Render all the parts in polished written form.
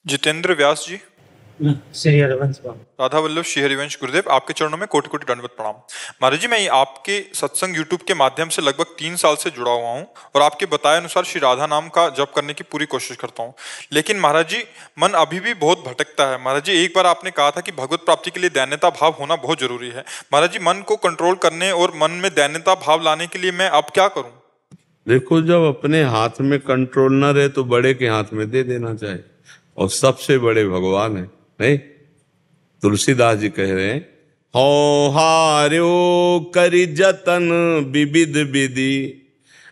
जितेंद्र व्यास जी, श्री हरिवंश बाबू। राधा वल्लभ श्री हरिवंश गुरुदेव, आपके चरणों में कोटि कोटि दंडवत प्रणाम। महाराज जी, मैं आपके सत्संग यूट्यूब के माध्यम से लगभग 3 साल से जुड़ा हुआ हूँ और आपके बताए अनुसार श्री राधा नाम का जप करने की पूरी कोशिश करता हूँ। लेकिन महाराज जी, मन अभी भी बहुत भटकता है। महाराज जी, एक बार आपने कहा था कि भगवत प्राप्ति के लिए दैन्यता भाव होना बहुत जरूरी है। महाराज जी, मन को कंट्रोल करने और मन में दैन्यता भाव लाने के लिए मैं अब क्या करूं? देखो, जब अपने हाथ में कंट्रोल न रहे तो बड़े के हाथ में दे देना चाहिए, और सबसे बड़े भगवान है। नहीं, तुलसीदास जी कह रहे हैं, हो हार्यो करि जतन विविध विधि,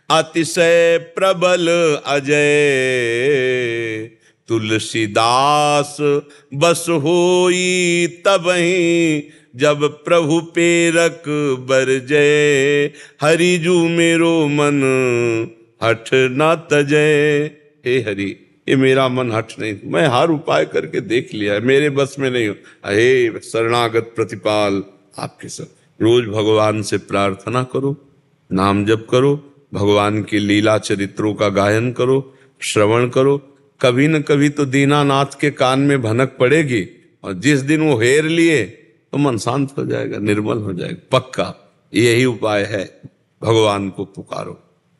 अतिशय प्रबल अजय, तुलसीदास बस होई तबहि, जब प्रभु पेरक बरजय, हरिजू मेरो मन हठ न तजय। हे हरि, ये मेरा मन हठ नहीं, मैं हर उपाय करके देख लिया है, मेरे बस में नहीं हो। हे शरणागत प्रतिपाल, आपके सब रोज भगवान से प्रार्थना करो, नाम जप करो, भगवान की लीला चरित्रों का गायन करो, श्रवण करो। कभी न कभी तो दीनानाथ के कान में भनक पड़ेगी, और जिस दिन वो हेर लिए तो मन शांत हो जाएगा, निर्मल हो जाएगा, पक्का। यही उपाय है, भगवान को पुकारो,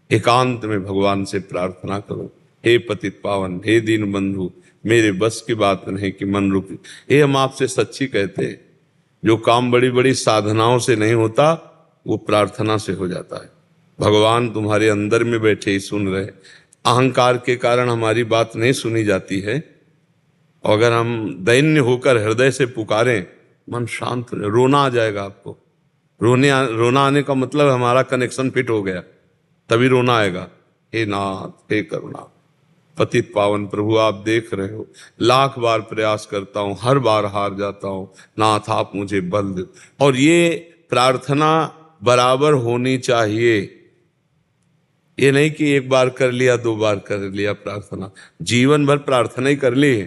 एकांत में भगवान से प्रार्थना करो। हे पतित पावन, हे दीन बंधु, मेरे बस की बात नहीं कि मन रुक। ये हम आपसे सच्ची कहते हैं, जो काम बड़ी बड़ी साधनाओं से नहीं होता वो प्रार्थना से हो जाता है। भगवान तुम्हारे अंदर में बैठे ही सुन रहे। अहंकार के कारण हमारी बात नहीं सुनी जाती है, और अगर हम दैन्य होकर हृदय से पुकारें, मन शांत, रोना आ जाएगा आपको। रोना आने का मतलब हमारा कनेक्शन फिट हो गया, तभी रोना आएगा। हे नाथ, हे करुणा, पतित पावन प्रभु, आप देख रहे हो, लाख बार प्रयास करता हूं, हर बार हार जाता हूं, नाथ आप मुझे बल दे। और ये प्रार्थना बराबर होनी चाहिए, ये नहीं कि एक बार कर लिया, 2 बार कर लिया प्रार्थना, जीवन भर प्रार्थना ही कर ली है,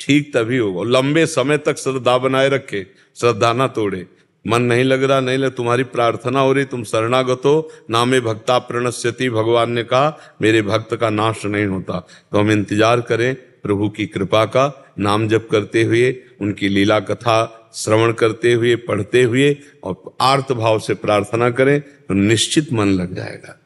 ठीक तभी होगा। लंबे समय तक श्रद्धा बनाए रखे, श्रद्धा ना तोड़े। मन नहीं लग रहा, नहीं लग, तुम्हारी प्रार्थना हो रही, तुम शरणागत हो, नामे भक्ता प्रणश्यति, भगवान ने कहा मेरे भक्त का नाश नहीं होता। तो हम इंतजार करें प्रभु की कृपा का, नाम जप करते हुए, उनकी लीला कथा श्रवण करते हुए, पढ़ते हुए, और आर्त भाव से प्रार्थना करें तो निश्चित मन लग जाएगा।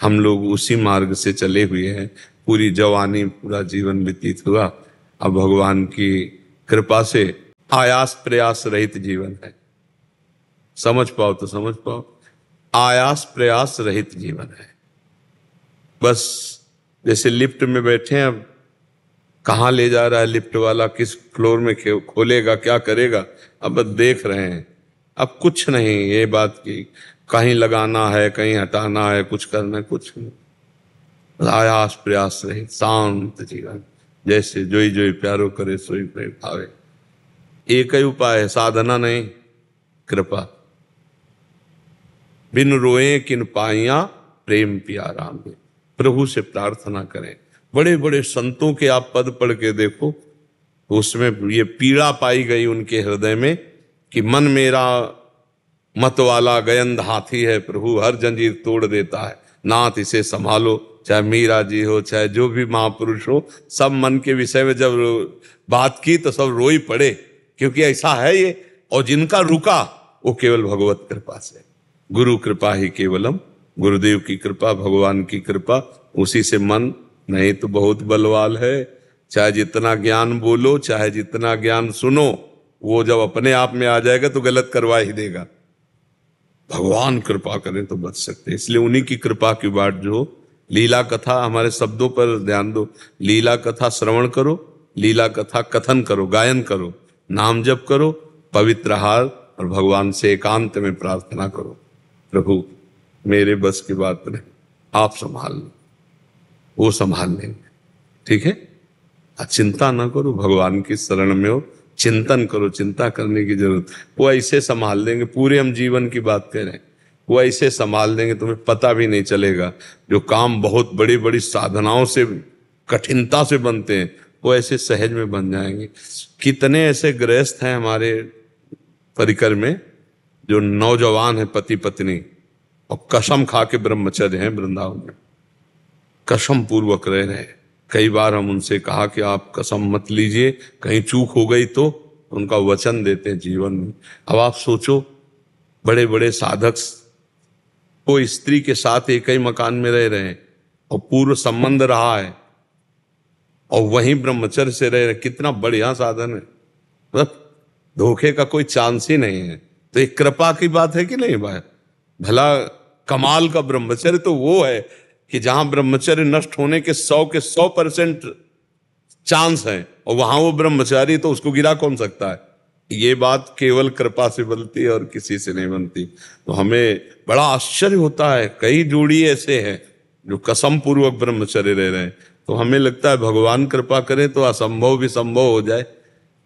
हम लोग उसी मार्ग से चले हुए हैं, पूरी जवानी, पूरा जीवन व्यतीत हुआ। अब भगवान की कृपा से आयास प्रयास रहित जीवन है। समझ पाओ तो समझ पाओ, आयास प्रयास रहित जीवन है। बस जैसे लिफ्ट में बैठे हैं, अब कहाँ ले जा रहा है लिफ्ट वाला, किस फ्लोर में खोलेगा, क्या करेगा, अब बस देख रहे हैं। अब कुछ नहीं ये बात की कहीं लगाना है, कहीं हटाना है, कुछ करना है, कुछ नहीं। आयास प्रयास रहित शांत जीवन, जैसे जोई जोई प्यारो करे सोई प्रेम भावे। एक ही उपाय है, साधना नहीं, कृपा। बिन रोए किन पाइया, प्रेम प्यारा में। प्रभु से प्रार्थना करें। बड़े बड़े संतों के आप पद पढ़ के देखो, उसमें ये पीड़ा पाई गई उनके हृदय में कि मन मेरा मत वाला गयंद हाथी है, प्रभु हर जंजीर तोड़ देता है, नाथ इसे संभालो। चाहे मीरा जी हो, चाहे जो भी महापुरुष हो, सब मन के विषय में जब बात की तो सब रोई पड़े, क्योंकि ऐसा है ये। और जिनका रुका वो केवल भगवत कृपा से, गुरु कृपा ही केवलम, गुरुदेव की कृपा, भगवान की कृपा, उसी से मन। नहीं तो बहुत बलवाल है, चाहे जितना ज्ञान बोलो, चाहे जितना ज्ञान सुनो, वो जब अपने आप में आ जाएगा तो गलत करवा ही देगा। भगवान कृपा करें तो बच सकते। इसलिए उन्हीं की कृपा की बाट जो लीला कथा, हमारे शब्दों पर ध्यान दो, लीला कथा श्रवण करो, लीला कथा कथन करो, गायन करो, नाम जप करो, पवित्र हार, और भगवान से एकांत में प्रार्थना करो, प्रभु मेरे बस की बात नहीं, आप संभाल लो, वो संभाल लेंगे। ठीक है, चिंता ना करो, भगवान की शरण में हो, चिंतन करो, चिंता करने की जरूरत, वो ऐसे संभाल देंगे। पूरे हम जीवन की बात कह रहे हैं, वो ऐसे संभाल देंगे तुम्हें पता भी नहीं चलेगा। जो काम बहुत बड़ी बड़ी साधनाओं से, कठिनता से बनते हैं, वो ऐसे सहज में बन जाएंगे। कितने ऐसे गृहस्थ हैं हमारे परिकर में जो नौजवान है, पति पत्नी, और कसम खा के ब्रह्मचर्य हैं, वृंदावन में कसम पूर्वक रह रहे हैं, कई बार हम उनसे कहा कि आप कसम मत लीजिए, कहीं चूक हो गई तो उनका वचन देते हैं जीवन में। अब आप सोचो, बड़े बड़े साधक को स्त्री के साथ एक ही मकान में रह रहे हैं और पूर्व संबंध रहा है और वहीं ब्रह्मचर्य से रह रहे, कितना बढ़िया साधन है। मतलब धोखे का कोई चांस ही नहीं है। तो एक कृपा की बात है कि नहीं भाई? भला कमाल का ब्रह्मचर्य तो वो है कि जहां ब्रह्मचर्य नष्ट होने के 100% चांस है और वहां वो ब्रह्मचारी, तो उसको गिरा कौन सकता है? ये बात केवल कृपा से बनती है और किसी से नहीं बनती। तो हमें बड़ा आश्चर्य होता है, कई जोड़ी ऐसे हैं जो कसम पूर्वक ब्रह्मचर्य रह रहे हैं। तो हमें लगता है भगवान कृपा करे तो असंभव भी संभव हो जाए।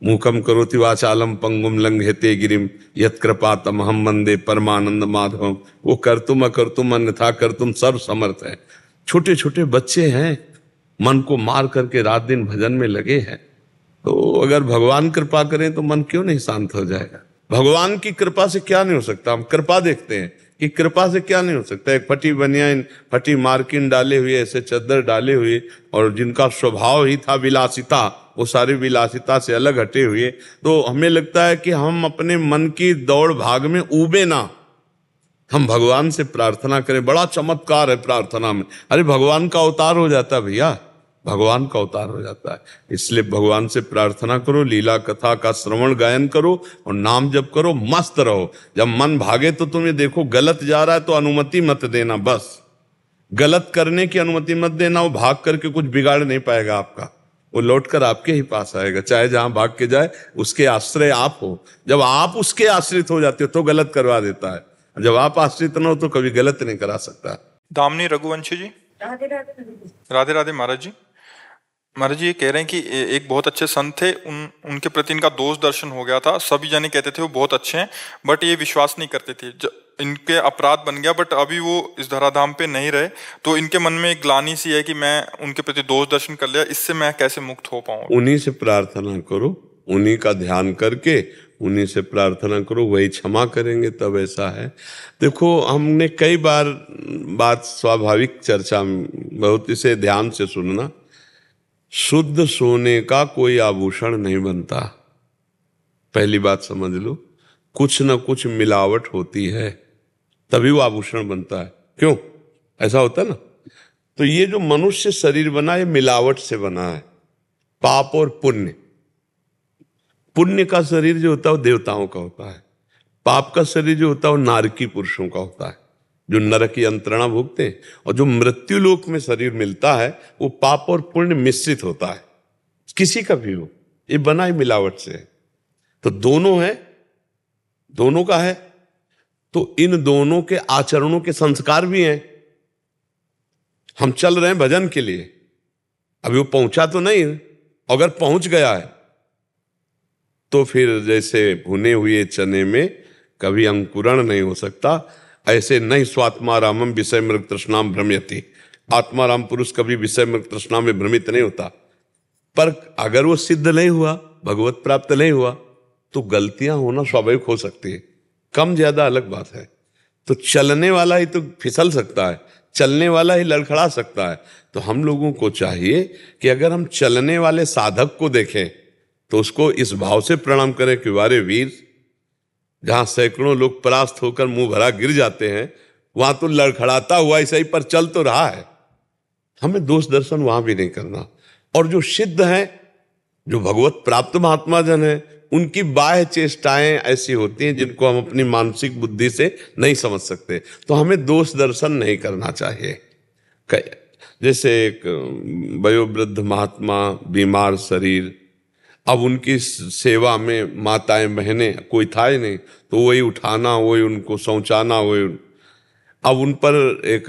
मूकम करोति वाचालम पंगुम लंघयते गिरिम यत् कृपातमहं वंदे परमानंद माधवम। वो कर्तुम अकर्तुम अन्यथा कर्तुम सर्व समर्थ है। छोटे छोटे बच्चे हैं, मन को मार करके रात दिन भजन में लगे हैं। तो अगर भगवान कृपा करें तो मन क्यों नहीं शांत हो जाएगा? भगवान की कृपा से क्या नहीं हो सकता? हम कृपा देखते हैं कि कृपा से क्या नहीं हो सकता। एक फटी बनियान, फटी मार्किन डाले हुए, ऐसे चद्दर डाले हुए, और जिनका स्वभाव ही था विलासिता, वो सारी विलासिता से अलग हटे हुए। तो हमें लगता है कि हम अपने मन की दौड़ भाग में ऊबे ना, हम भगवान से प्रार्थना करें। बड़ा चमत्कार है प्रार्थना में। अरे भगवान का अवतार हो जाता है भैया, भगवान का अवतार हो जाता है। इसलिए भगवान से प्रार्थना करो, लीला कथा का श्रवण गायन करो और नाम जप करो, मस्त रहो। जब मन भागे तो तुम्हें देखो गलत जा रहा है तो अनुमति मत देना, बस गलत करने की अनुमति मत देना। वो भाग करके कुछ बिगाड़ नहीं पाएगा आपका, वो लौटकर आपके ही पास आएगा। चाहे जहां भाग के जाए उसके आश्रय आप हो। जब आप उसके आश्रित हो जाते हो तो गलत करवा देता है, जब आप आश्रित न हो तो कभी गलत नहीं करा सकता। दामिनी रघुवंशी जी, राधे राधे। राधे राधे महाराज जी। महाराज जी ये कह रहे हैं कि एक बहुत अच्छे संत थे, उनके प्रति इनका दोष दर्शन हो गया था। सभी जने कहते थे वो बहुत अच्छे हैं, बट ये विश्वास नहीं करते थे। इनके अपराध बन गया, बट अभी वो इस धराधाम पे नहीं रहे। तो इनके मन में एक ग्लानि सी है कि मैं उनके प्रति दोष दर्शन कर लिया, इससे मैं कैसे मुक्त हो पाऊँ? उन्हीं से प्रार्थना करो, उन्हीं का ध्यान करके उन्हीं से प्रार्थना करो, वही क्षमा करेंगे। तब ऐसा है, देखो हमने कई बार बात स्वाभाविक चर्चा में, बहुत इसे ध्यान से सुनना, शुद्ध सोने का कोई आभूषण नहीं बनता। पहली बात समझ लो, कुछ न कुछ मिलावट होती है तभी वो आभूषण बनता है। क्यों ऐसा होता है ना? तो ये जो मनुष्य शरीर बना है मिलावट से बना है, पाप और पुण्य। पुण्य का शरीर जो होता है वो देवताओं का होता है, पाप का शरीर जो होता है वो नारकी पुरुषों का होता है, जो नरक की यंत्रणा भोगते हैं। और जो मृत्यु लोक में शरीर मिलता है वो पाप और पुण्य मिश्रित होता है, किसी का भी हो, ये बना ही मिलावट से है। तो दोनों है, दोनों का है। तो इन दोनों के आचरणों के संस्कार भी हैं। हम चल रहे हैं भजन के लिए, अभी वो पहुंचा तो नहीं, अगर पहुंच गया है तो फिर जैसे भुने हुए चने में कभी अंकुरण नहीं हो सकता, ऐसे नहीं स्वात्मा रामम विषय मृग तृष्णाम भ्रमयति। आत्मा राम पुरुष कभी विषय मृग तृष्णा में भ्रमित नहीं होता। पर अगर वो सिद्ध नहीं हुआ, भगवत प्राप्त नहीं हुआ, तो गलतियां होना स्वाभाविक हो सकती है, कम ज्यादा अलग बात है। तो चलने वाला ही तो फिसल सकता है, चलने वाला ही लड़खड़ा सकता है। तो हम लोगों को चाहिए कि अगर हम चलने वाले साधक को देखें तो उसको इस भाव से प्रणाम करें कि वारे वीर, जहां सैकड़ों लोग परास्त होकर मुंह भरा गिर जाते हैं, वहां तो लड़खड़ाता हुआ ऐसा ही पर चल तो रहा है। हमें दोष दर्शन वहां भी नहीं करना। और जो सिद्ध हैं, जो भगवत प्राप्त महात्मा जन हैं, उनकी बाह्य चेष्टाएं ऐसी होती हैं जिनको हम अपनी मानसिक बुद्धि से नहीं समझ सकते। तो हमें दोष दर्शन नहीं करना चाहिए। जैसे एक वयोवृद्ध महात्मा, बीमार शरीर, अब उनकी सेवा में माताएं बहनें कोई था ही नहीं, तो वही उठाना, वही उनको शौचाना, वही। अब उन पर एक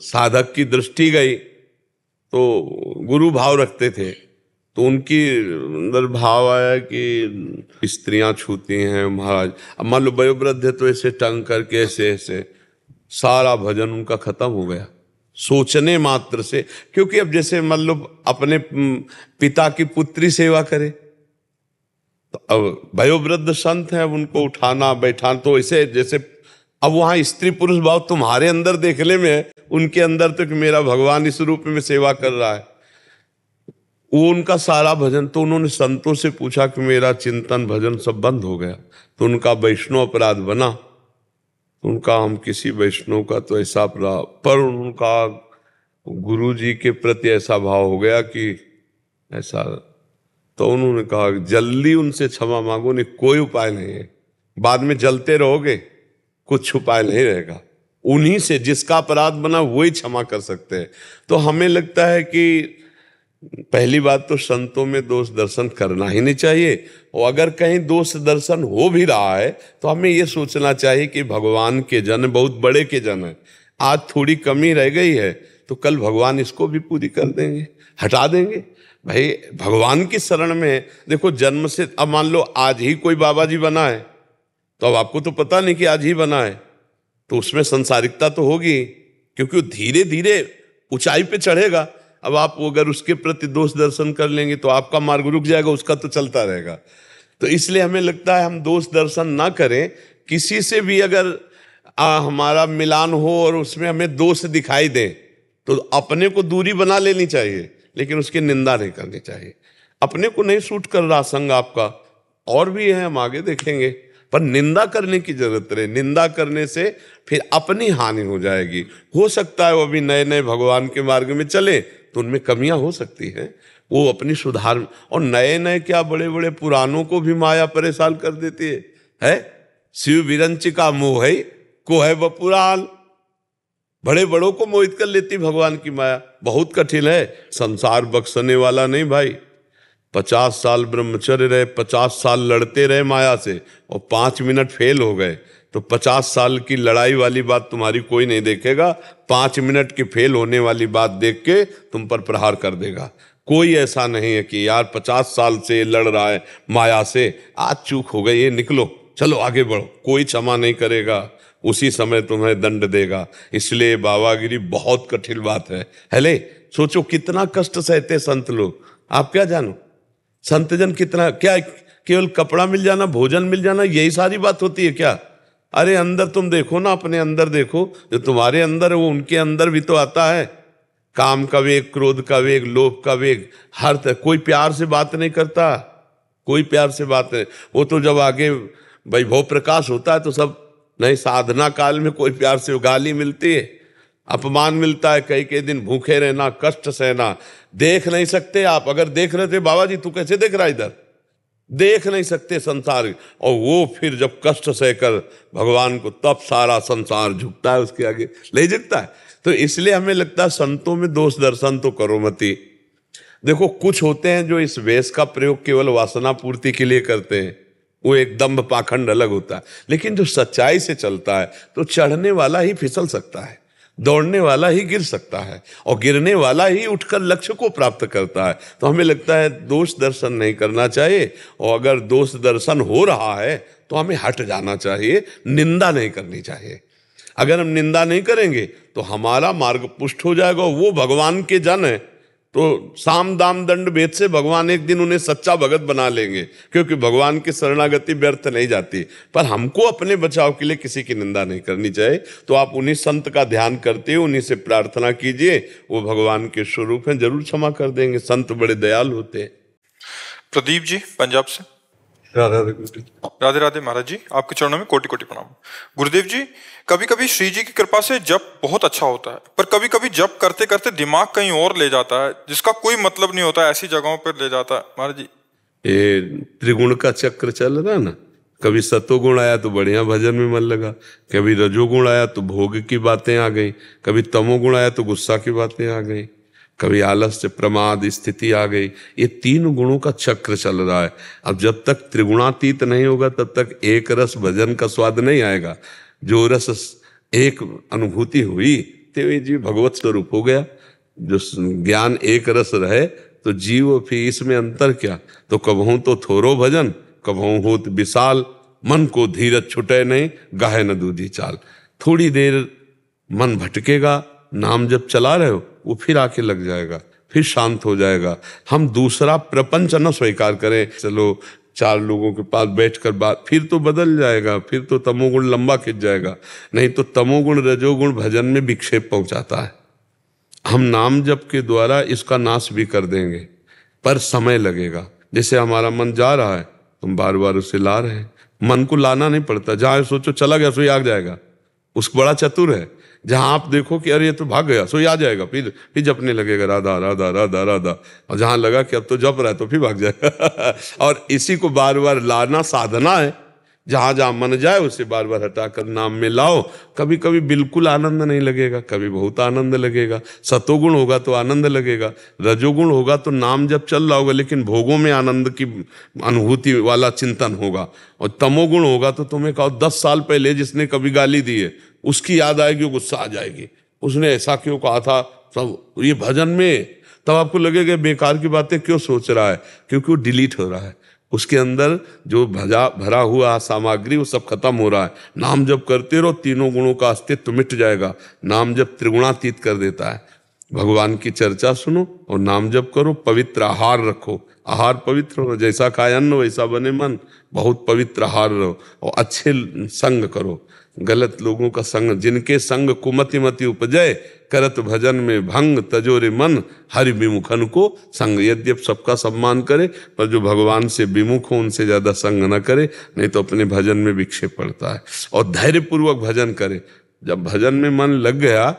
साधक की दृष्टि गई, तो गुरु भाव रखते थे, तो उनकी अंदर भाव आया कि स्त्रियां छूती हैं महाराज। अब मान लो वयोवृद्ध है तो ऐसे टंग करके ऐसे ऐसे, सारा भजन उनका खत्म हो गया सोचने मात्र से। क्योंकि अब जैसे मान लो अपने पिता की पुत्री सेवा करे, तो अब वयोवृद्ध संत हैं, अब उनको उठाना बैठाना, तो ऐसे जैसे अब वहां स्त्री पुरुष भाव तुम्हारे अंदर देखने में है, उनके अंदर तो कि मेरा भगवान इस रूप में सेवा कर रहा है। वो उनका सारा भजन, तो उन्होंने संतों से पूछा कि मेरा चिंतन भजन सब बंद हो गया, तो उनका वैष्णव अपराध बना। उनका हम किसी वैष्णव का तो ऐसा अपराध, पर उनका गुरु जी के प्रति ऐसा भाव हो गया कि ऐसा, तो उन्होंने कहा जल्दी उनसे क्षमा मांगो, नहीं कोई उपाय नहीं है, बाद में जलते रहोगे, कुछ उपाय नहीं रहेगा। उन्हीं से जिसका अपराध बना वही क्षमा कर सकते हैं। तो हमें लगता है कि पहली बात तो संतों में दोष दर्शन करना ही नहीं चाहिए, और अगर कहीं दोष दर्शन हो भी रहा है तो हमें ये सोचना चाहिए कि भगवान के जन बहुत बड़े के जन है, आज थोड़ी कमी रह गई है तो कल भगवान इसको भी पूरी कर देंगे, हटा देंगे। भाई भगवान की शरण में देखो, जन्म से, अब मान लो आज ही कोई बाबा जी बना है, तो अब आपको तो पता नहीं कि आज ही बना है, तो उसमें संसारिकता तो होगी, क्योंकि वो धीरे धीरे ऊंचाई पे चढ़ेगा। अब आप अगर उसके प्रति दोष दर्शन कर लेंगे तो आपका मार्ग रुक जाएगा, उसका तो चलता रहेगा। तो इसलिए हमें लगता है हम दोष दर्शन ना करें। किसी से भी अगर हमारा मिलान हो और उसमें हमें दोष दिखाई दे तो अपने को दूरी बना लेनी चाहिए, लेकिन उसकी निंदा नहीं करनी चाहिए। अपने को नहीं सूट कर रहा संग आपका, और भी है, हम आगे देखेंगे, पर निंदा करने की जरूरत रहे। निंदा करने से फिर अपनी हानि हो जाएगी। हो सकता है वो अभी नए नए भगवान के मार्ग में चले तो उनमें कमियां हो सकती हैं, वो अपनी सुधार, और नए नए क्या बड़े बड़े पुरानों को भी माया परेशान कर देती है? शिव विरंचिका मोह है को है वह पुराण, बड़े बड़ों को मोहित कर लेती भगवान की माया। बहुत कठिन है, संसार बख्शने वाला नहीं भाई। 50 साल ब्रह्मचर्य रहे, 50 साल लड़ते रहे माया से, और 5 मिनट फेल हो गए तो 50 साल की लड़ाई वाली बात तुम्हारी कोई नहीं देखेगा, 5 मिनट की फेल होने वाली बात देख के तुम पर प्रहार कर देगा। कोई ऐसा नहीं है कि यार 50 साल से लड़ रहा है माया से, आज चूक हो गई, ये निकलो, चलो आगे बढ़ो, कोई क्षमा नहीं करेगा, उसी समय तुम्हें दंड देगा। इसलिए बाबागिरी बहुत कठिन बात है ले, सोचो कितना कष्ट सहते संत लोग, आप क्या जानो संतजन कितना, क्या केवल कपड़ा मिल जाना, भोजन मिल जाना, यही सारी बात होती है क्या? अरे अंदर तुम देखो ना, अपने अंदर देखो, जो तुम्हारे अंदर है वो उनके अंदर भी तो आता है। काम का वेग, क्रोध का वेग, लोभ का वेग, हर तरह। कोई प्यार से बात नहीं करता, कोई प्यार से बात नहीं, वो तो जब आगे वैभव प्रकाश होता है तो सब नहीं। साधना काल में कोई प्यार से गाली मिलती है, अपमान मिलता है, कई दिन भूखे रहना, कष्ट सहना, देख नहीं सकते आप। अगर देख रहे थे बाबा जी, तू कैसे देख रहा इधर, देख नहीं सकते संसार। और वो फिर जब कष्ट सहकर भगवान को, तब सारा संसार झुकता है उसके आगे, नहीं झुकता है। तो इसलिए हमें लगता है संतों में दोष दर्शन तो करो मती। देखो कुछ होते हैं जो इस वेश का प्रयोग केवल वासना पूर्ति के लिए करते हैं, वो एक दंभ पाखंड अलग होता है। लेकिन जो सच्चाई से चलता है तो चढ़ने वाला ही फिसल सकता है, दौड़ने वाला ही गिर सकता है, और गिरने वाला ही उठकर लक्ष्य को प्राप्त करता है। तो हमें लगता है दोष दर्शन नहीं करना चाहिए, और अगर दोष दर्शन हो रहा है तो हमें हट जाना चाहिए, निंदा नहीं करनी चाहिए। अगर हम निंदा नहीं करेंगे तो हमारा मार्ग पुष्ट हो जाएगा। वो भगवान के जन है तो साम दाम दंड भेद से भगवान एक दिन उन्हें सच्चा भगत बना लेंगे, क्योंकि भगवान की शरणागति व्यर्थ नहीं जाती। पर हमको अपने बचाव के लिए किसी की निंदा नहीं करनी चाहिए। तो आप उन्हीं संत का ध्यान करते हो, उन्हीं से प्रार्थना कीजिए, वो भगवान के स्वरूप हैं, जरूर क्षमा कर देंगे। संत बड़े दयालु होते हैं। प्रदीप जी पंजाब से। राधे राधे। राधे राधे महाराज जी, आपके चरणों में कोटि कोटि प्रणाम। गुरुदेव जी, कभी कभी श्री जी की कृपा से जप बहुत अच्छा होता है, पर कभी कभी जप करते करते दिमाग कहीं और ले जाता है, जिसका कोई मतलब नहीं होता, ऐसी जगहों पर ले जाता है महाराज जी। ये त्रिगुण का चक्र चल रहा है ना, कभी सतोगुण आया तो बढ़िया भजन में मन लगा, कभी रजोगुण आया तो भोग की बातें आ गई, कभी तमोगुण आया तो गुस्सा की बातें आ गई, कभी आलस्य प्रमाद स्थिति आ गई। ये 3 गुणों का चक्र चल रहा है। अब जब तक त्रिगुणातीत नहीं होगा तब तक एक रस भजन का स्वाद नहीं आएगा। जो रस एक अनुभूति हुई तो जी भगवत स्वरूप हो गया। जो ज्ञान एक रस रहे तो जीव फिर इसमें अंतर क्या। तो कबहू तो थोरो भजन, कबहू होत विशाल, मन को धीरज छुटे नहीं, गाहे न दूधी चाल। थोड़ी देर मन भटकेगा, नाम जब चला रहे हो वो फिर आके लग जाएगा, फिर शांत हो जाएगा। हम दूसरा प्रपंच न स्वीकार करें, चलो 4 लोगों के पास बैठकर बात, फिर तो बदल जाएगा, फिर तो तमोगुण लंबा खिंच जाएगा। नहीं तो तमोगुण रजोगुण भजन में विक्षेप पहुंचाता है। हम नाम जप के द्वारा इसका नाश भी कर देंगे। पर समय लगेगा। जैसे हमारा मन जा रहा है, तुम बार बार उसे ला रहे हैं। मन को लाना नहीं पड़ता, जहां सोचो चला गया सो ही आ जाएगा। उसको बड़ा चतुर है, जहां आप देखो कि अरे ये तो भाग गया सो ही आ जाएगा, फिर जपने लगेगा राधा राधा राधा राधा, और जहां लगा कि अब तो जप रहा है तो फिर भाग जाएगा। और इसी को बार बार लाना साधना है। जहां जहां मन जाए उसे बार बार हटाकर नाम में लाओ। कभी कभी बिल्कुल आनंद नहीं लगेगा, कभी बहुत आनंद लगेगा। सतोगुण होगा तो आनंद लगेगा, रजोगुण होगा तो नाम जब चल रहा होगा लेकिन भोगों में आनंद की अनुभूति वाला चिंतन होगा। और तमोगुण होगा तो तुम्हें कहो 10 साल पहले जिसने कभी गाली दी है उसकी याद आएगी, गुस्सा आ जाएगी, उसने ऐसा क्यों कहा था, सब ये भजन में। तब आपको लगेगा बेकार की बातें क्यों सोच रहा है, क्योंकि वो डिलीट हो रहा है। उसके अंदर जो भरा हुआ सामग्री वो सब खत्म हो रहा है। नाम जब करते रहो, तीनों गुणों का अस्तित्व मिट जाएगा। नाम जब त्रिगुणातीत कर देता है। भगवान की चर्चा सुनो और नाम जप करो, पवित्र आहार रखो। आहार पवित्र हो, जैसा खाए अन्न वैसा बने मन। बहुत पवित्र आहार रहो और अच्छे संग करो। गलत लोगों का संग, जिनके संग कुमति मति उपजय, करत भजन में भंग तजोरे मन, हरि विमुखन को संग। यद्यप सबका सम्मान करे, पर जो भगवान से विमुख हो उनसे ज्यादा संग न करे, नहीं तो अपने भजन में विक्षेप पड़ता है। और धैर्य पूर्वक भजन करे। जब भजन में मन लग गया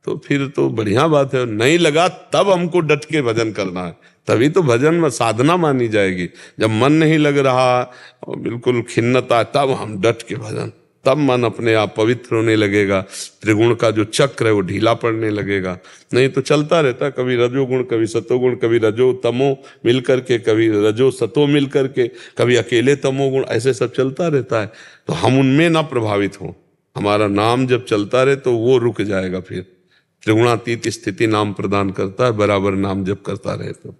तो फिर तो बढ़िया बात है, नहीं लगा तब हमको डट के भजन करना है, तभी तो भजन में साधना मानी जाएगी। जब मन नहीं लग रहा और बिल्कुल खिन्नता, तब हम डट के भजन, तब मन अपने आप पवित्र होने लगेगा। त्रिगुण का जो चक्र है वो ढीला पड़ने लगेगा। नहीं तो चलता रहता, कभी रजोगुण, कभी सतोगुण, कभी रजो तमो मिल करके, कभी रजो सतो मिल करके, कभी अकेले तमोगुण, ऐसे सब चलता रहता है। तो हम उनमें ना प्रभावित हो। हमारा नाम जब चलता रहे तो वो रुक जाएगा। फिर त्रिगुणातीत स्थिति नाम प्रदान करता है, बराबर नाम जब करता रहे तो।